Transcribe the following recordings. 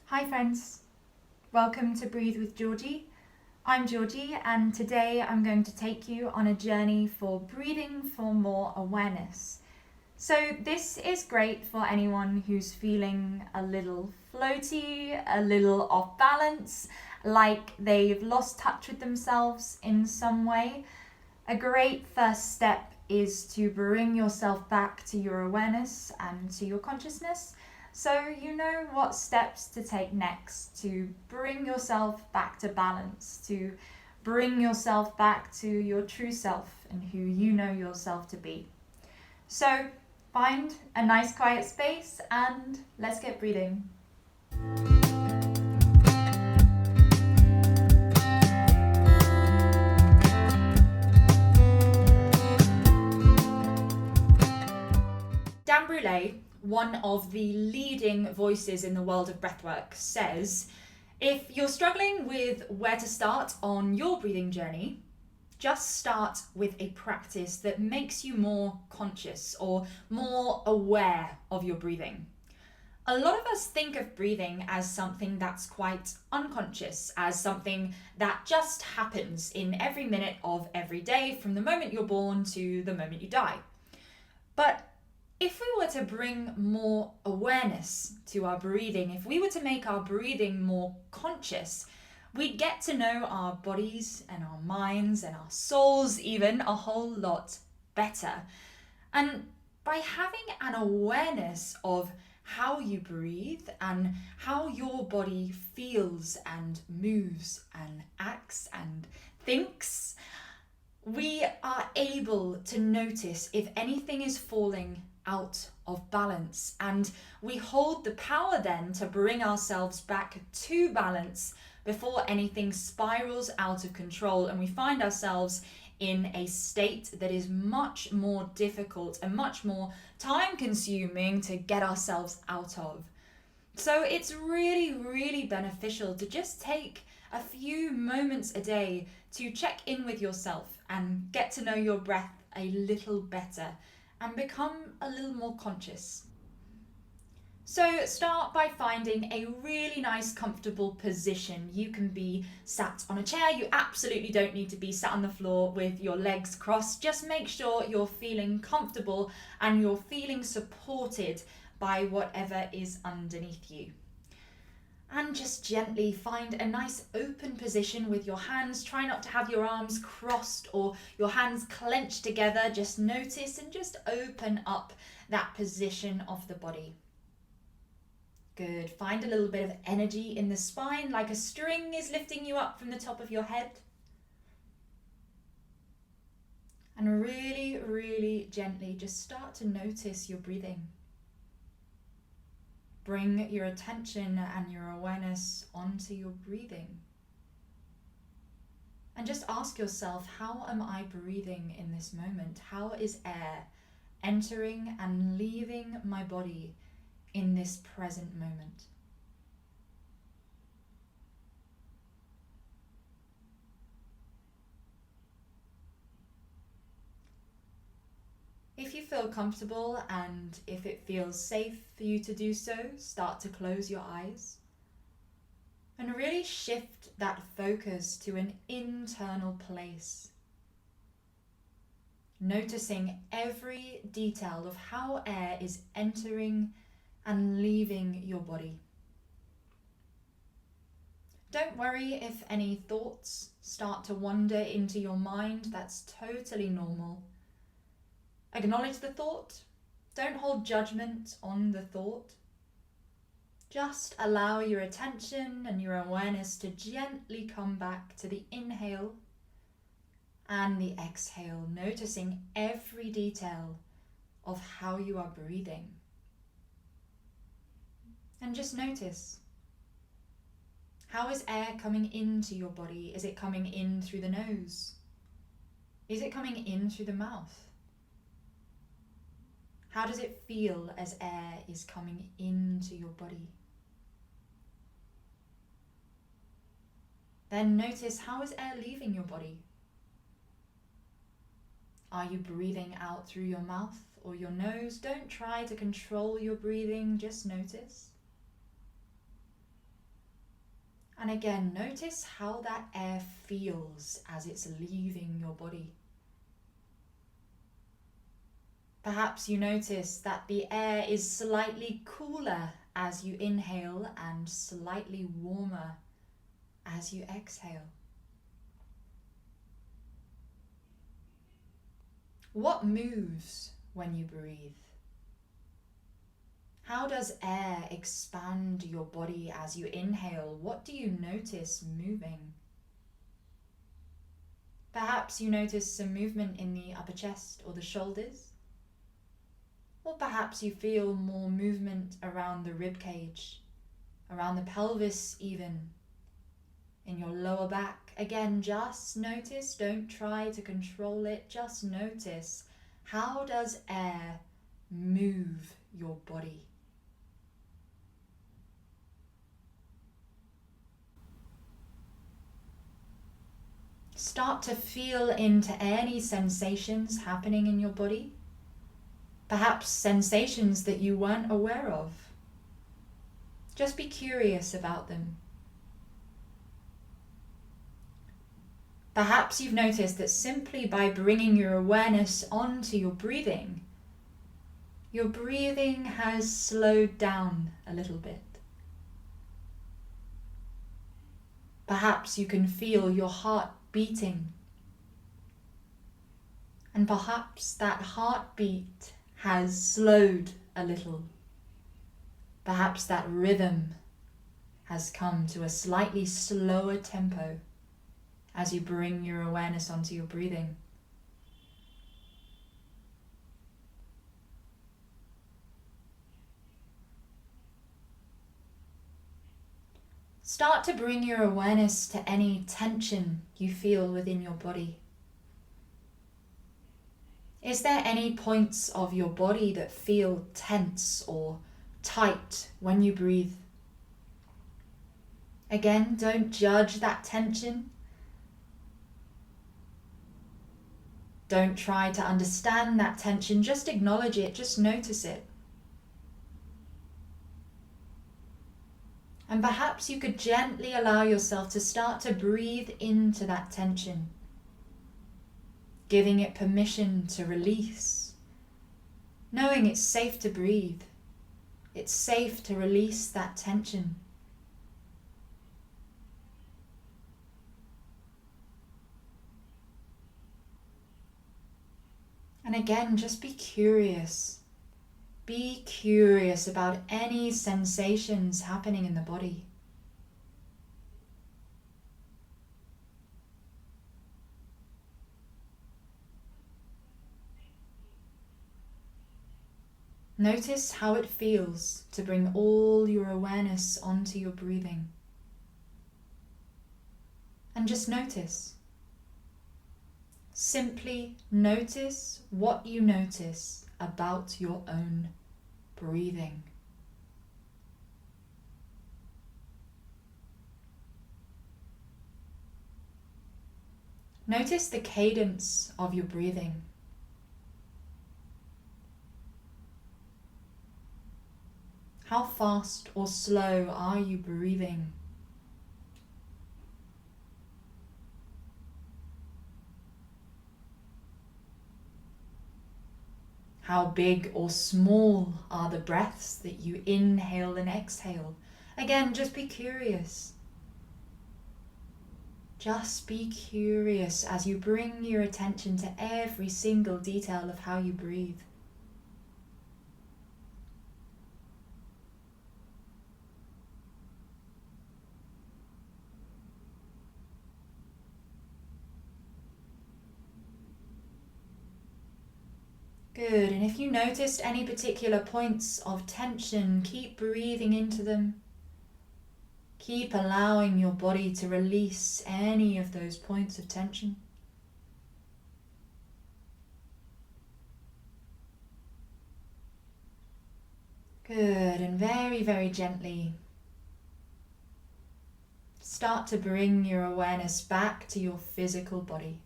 Hi friends, welcome to Breathe with Georgie. I'm Georgie and today I'm going to take you on a journey for breathing for more awareness. So this is great for anyone who's feeling a little floaty, a little off balance, like they've lost touch with themselves in some way. A great first step is to bring yourself back to your awareness and to your consciousness, so you know what steps to take next to bring yourself back to balance, to bring yourself back to your true self and who you know yourself to be. So find a nice quiet space and let's get breathing. Brûlée, one of the leading voices in the world of breathwork, says, if you're struggling with where to start on your breathing journey, just start with a practice that makes you more conscious or more aware of your breathing. A lot of us think of breathing as something that's quite unconscious, as something that just happens in every minute of every day from the moment you're born to the moment you die. But if we were to bring more awareness to our breathing, if we were to make our breathing more conscious, we'd get to know our bodies and our minds and our souls even a whole lot better. And by having an awareness of how you breathe and how your body feels and moves and acts and thinks, we are able to notice if anything is falling out of balance, and we hold the power then to bring ourselves back to balance before anything spirals out of control and we find ourselves in a state that is much more difficult and much more time consuming to get ourselves out of. So it's really beneficial to just take a few moments a day to check in with yourself and get to know your breath a little better and become a little more conscious. So start by finding a really nice comfortable position. You can be sat on a chair. You absolutely don't need to be sat on the floor with your legs crossed. Just make sure you're feeling comfortable and you're feeling supported by whatever is underneath you. And just gently find a nice open position with your hands. Try not to have your arms crossed or your hands clenched together. Just notice and just open up that position of the body. Good. Find a little bit of energy in the spine, like a string is lifting you up from the top of your head. And really gently just start to notice your breathing. Bring your attention and your awareness onto your breathing. And just ask yourself, how am I breathing in this moment? How is air entering and leaving my body in this present moment? If you feel comfortable and if it feels safe for you to do so, start to close your eyes and really shift that focus to an internal place. Noticing every detail of how air is entering and leaving your body. Don't worry if any thoughts start to wander into your mind. That's totally normal. Acknowledge the thought. Don't hold judgment on the thought. Just allow your attention and your awareness to gently come back to the inhale and the exhale, noticing every detail of how you are breathing. And just notice, how is air coming into your body? Is it coming in through the nose? Is it coming in through the mouth? How does it feel as air is coming into your body? Then notice, how is air leaving your body? Are you breathing out through your mouth or your nose? Don't try to control your breathing, just notice. And again, notice how that air feels as it's leaving your body. Perhaps you notice that the air is slightly cooler as you inhale and slightly warmer as you exhale. What moves when you breathe? How does air expand your body as you inhale? What do you notice moving? Perhaps you notice some movement in the upper chest or the shoulders. Or perhaps you feel more movement around the rib cage, around the pelvis even, in your lower back. Again, just notice, don't try to control it, just notice. How does air move your body? Start to feel into any sensations happening in your body. Perhaps sensations that you weren't aware of. Just be curious about them. Perhaps you've noticed that simply by bringing your awareness onto your breathing has slowed down a little bit. Perhaps you can feel your heart beating. And perhaps that heartbeat has slowed a little. Perhaps that rhythm has come to a slightly slower tempo as you bring your awareness onto your breathing. Start to bring your awareness to any tension you feel within your body. Is there any points of your body that feel tense or tight when you breathe? Again, don't judge that tension. Don't try to understand that tension, just acknowledge it, just notice it. And perhaps you could gently allow yourself to start to breathe into that tension, giving it permission to release, knowing it's safe to breathe, it's safe to release that tension. And again, just be curious. Be curious about any sensations happening in the body. Notice how it feels to bring all your awareness onto your breathing. And just notice. Simply notice what you notice about your own breathing. Notice the cadence of your breathing. How fast or slow are you breathing? How big or small are the breaths that you inhale and exhale? Again, just be curious. Just be curious as you bring your attention to every single detail of how you breathe. Good, and if you noticed any particular points of tension, keep breathing into them. Keep allowing your body to release any of those points of tension. Good, and very, very gently start to bring your awareness back to your physical body.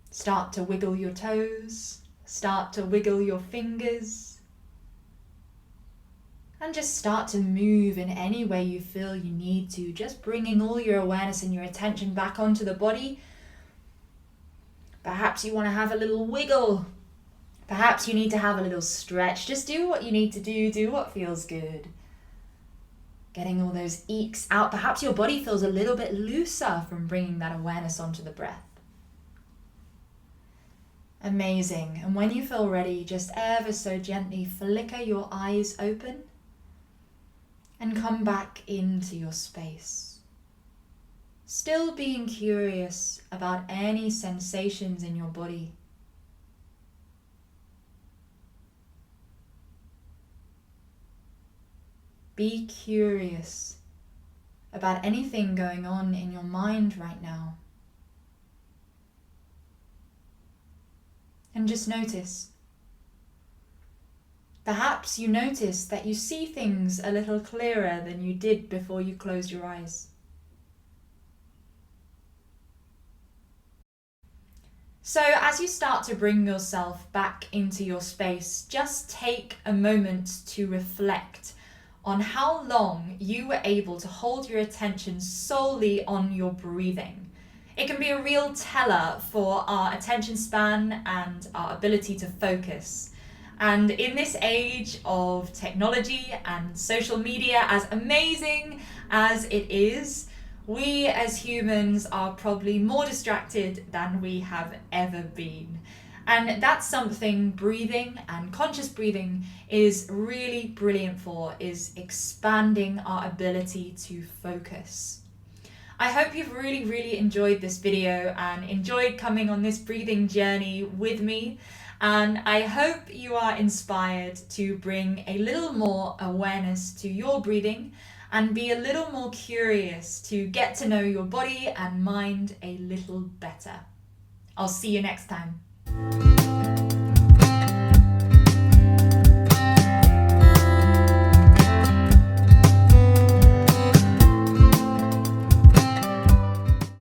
Start to wiggle your toes, start to wiggle your fingers. And just start to move in any way you feel you need to, just bringing all your awareness and your attention back onto the body. Perhaps you want to have a little wiggle. Perhaps you need to have a little stretch. Just do what you need to do what feels good. Getting all those eeks out. Perhaps your body feels a little bit looser from bringing that awareness onto the breath. Amazing. And when you feel ready, just ever so gently flicker your eyes open and come back into your space. Still being curious about any sensations in your body. Be curious about anything going on in your mind right now. And just notice. Perhaps you notice that you see things a little clearer than you did before you closed your eyes. So as you start to bring yourself back into your space, just take a moment to reflect on how long you were able to hold your attention solely on your breathing. It can be a real teller for our attention span and our ability to focus. And in this age of technology and social media, as amazing as it is, we as humans are probably more distracted than we have ever been. And that's something breathing and conscious breathing is really brilliant for, is expanding our ability to focus. I hope you've really enjoyed this video and enjoyed coming on this breathing journey with me. And I hope you are inspired to bring a little more awareness to your breathing and be a little more curious to get to know your body and mind a little better. I'll see you next time.